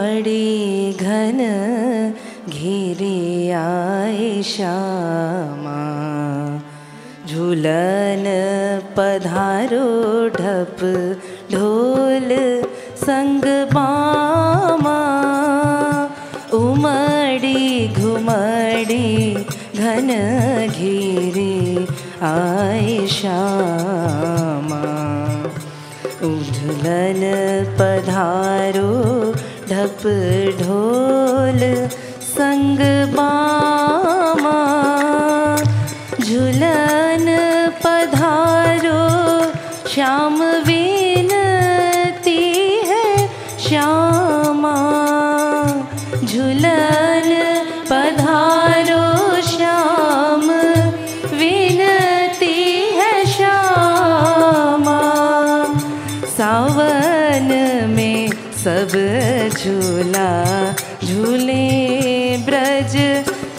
उमड़ी घन घेरे आए श्यामा, झूलन पधारो ढप ढोल संग बामा। उमड़ी घुमड़ी घन घेरे आए श्यामा, झूलन पधारो ढप ढोल संग बामा। झूलन पधारो श्याम विनती है श्यामा, झूलन पधारो श्याम विनती है श्यामा। सावन में सब झूला झूले ब्रज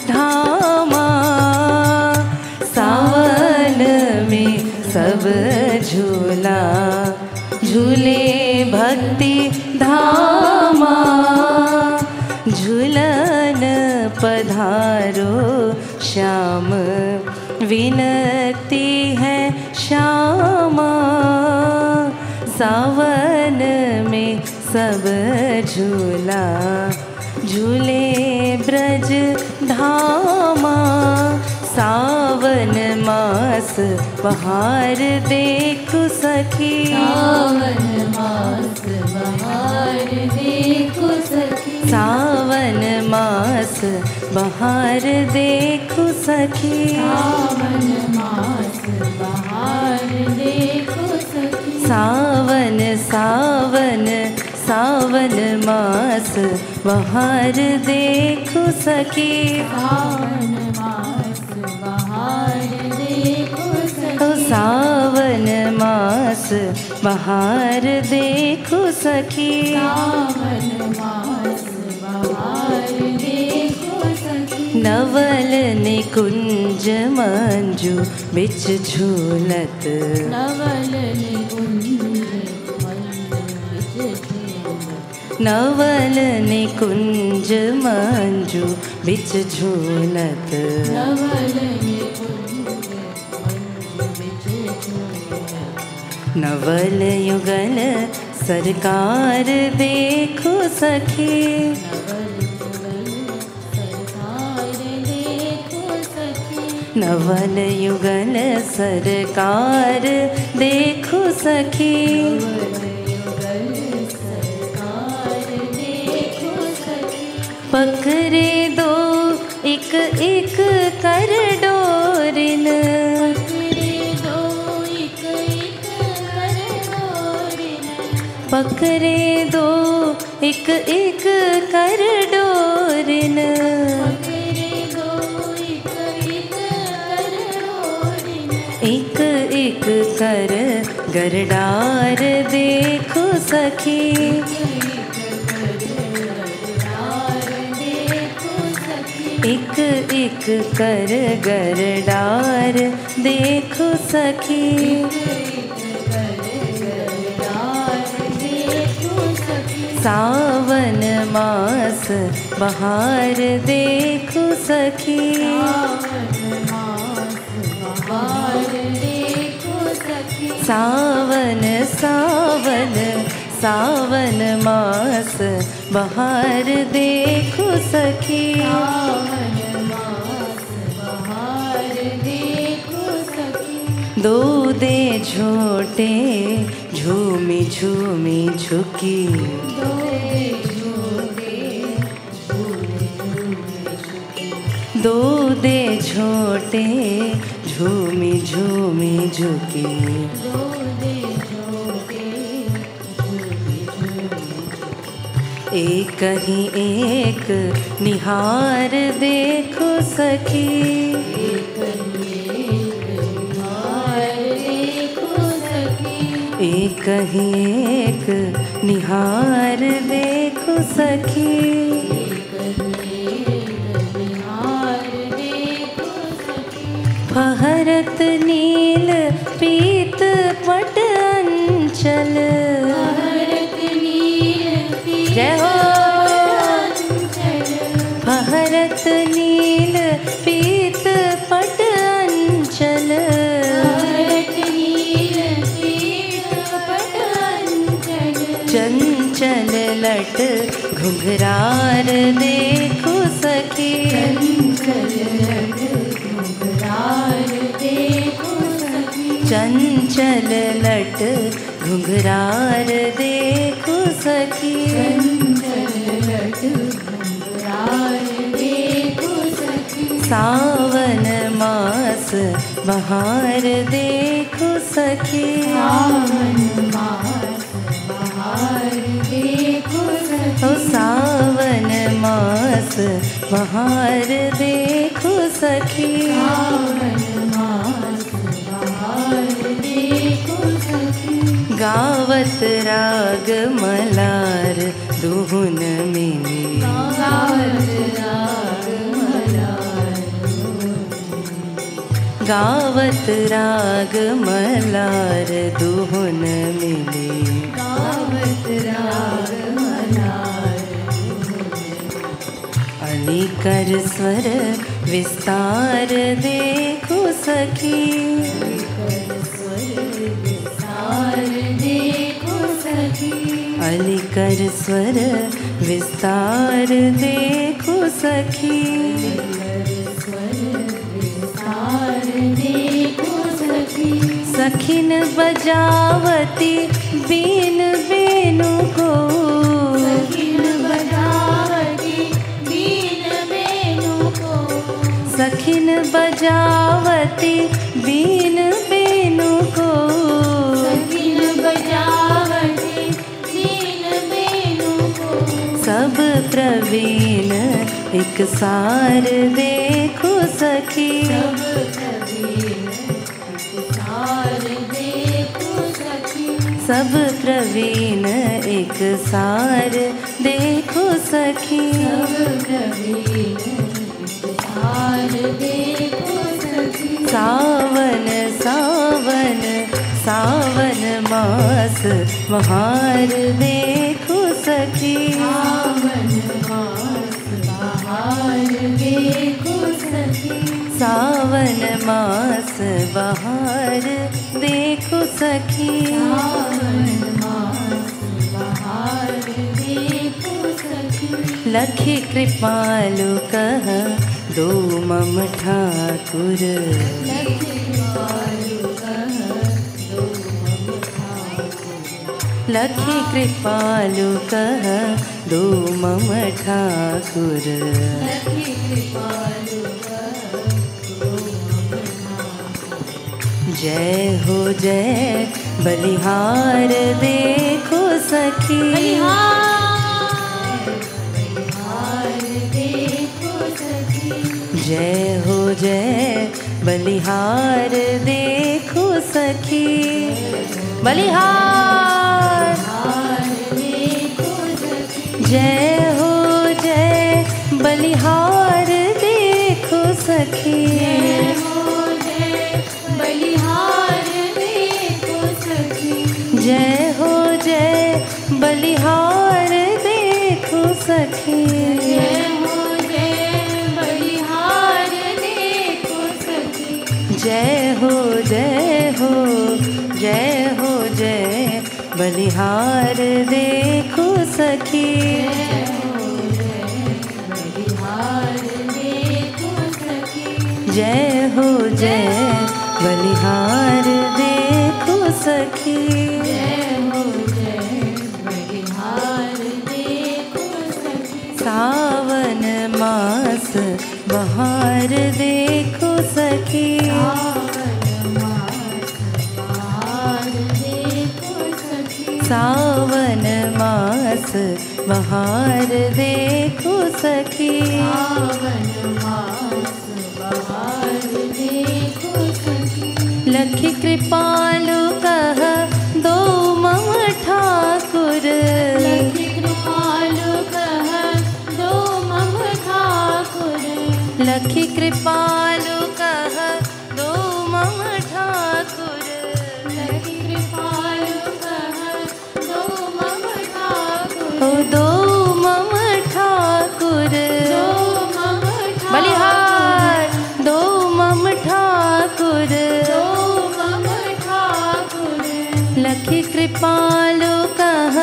धामा, सावन में सब झूला झूले भक्ति धामा। झूलन पधारो श्याम विनती है श्यामा, सावन में सब झूला झूले ब्रज धामा। सावन मास बहार देखो सखी, सावन मास बहार देखो सखी, सावन मास बहार देखो सखी, सावन मास बहार देखो सखी। सावन सावन सावन मास बहार देखो सखी, सावन मास बहार देखो सखी, सावन मास बहार देखो सखी, सावन मास बहार देखो सखी। नवल निकुंज मंजू बिच झूलत, नवल निकुंज नवल निकुंज मंजू बिच झूलत, नवल निकुंज बिच झूलत। नवल युगल सरकार देखो सखी, नवल युगल सरकार देखो सखी, पकड़े दो एक एक कर डोरिन, पकड़े दो एक एक कर डोरिन, एक एक कर गरडार देखो सखी, एक एक कर गरडार देखो सखी, सावन मास बहार देखो सखी, सावन सावन सावन मास बहार देखो सखी, दो दे झोटे झूमी झूमी झुकी, दो दे झोटे झूमी झूमी झुकी, एक ही एक निहार देखो सखी, एक ही एक निहार देखो सखी, फहरत नील पीत पट अंचल, जय हो चंचल लट घुंघरार देखो सखी, चंचल लट घुंघरार देखो सखी, सावन मास बहार देखो सखी, ओ सावन मास बहार देखो सखी, गावत राग मलार दुहुन मिली, गावत राग मलार दुहुन मिली, अलीकर स्वर विस्तार देखो सखी, अलीकर स्वर विस्तार देखो सखी, सखिन बजावती बीन बेनु को, सखिन बजावती बीन बेनु को, सब प्रवीण एक सार देखो सखी, सब प्रवीण एक सार देखो सखी, सावन सावन सावन मास बहार देखो सखी, सावन मास बहार देखो सखी, लखी कृपालु कह दो मम ठाकुर, लखी कृपालु कह दो मम ठाकुर, जय हो जय बलिहार देखो सखी, जय हो जय बलिहार देखो सखी, बलिहार जय हो जय बलिहार देखो सखी, जय हो जय बलिहार देखो सखी, जय हो जय हो जय हो जय बलिहार देखो सखी, जय हो जय बलिहार देखो सखी, सावन मास बहार देखो सखी, सावन मास बहार देखो सखी, लखी कृपालु कह दो मम ठाकुर, लखी कृपालु कह दो मम ठाकुर, ओ दो मम ठाकुर, बलिहार दो मम ठाकुर, लखी कृपालु कह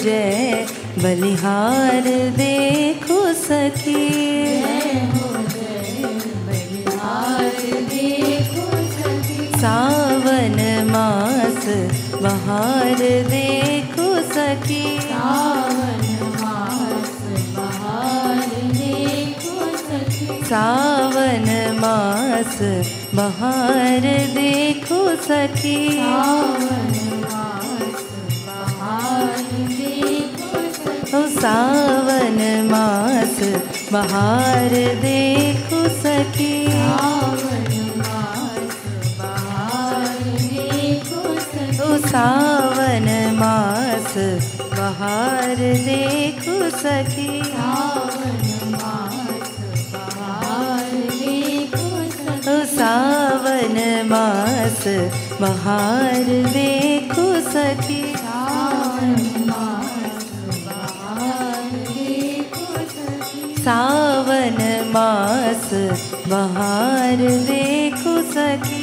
जय बलिहार देखो सखी। जय हो जय बलिहार देखो सखी। सावन मास बहार देखो सखी। सावन मास बहार देखो सखी। सावन मास बहार देखो सखी। सावन मास बहार देखो सखी। ओ सावन मास बहार देखो सखी। सावन मास बहार देखो सखी। ओ सावन मास बहार देखो सखी। सावन मास बहार देखो सखी। ओ सावन मास बहार देखो सखी। सावन मास बहार देखो सखी। सावन मास बहार देखो सखी।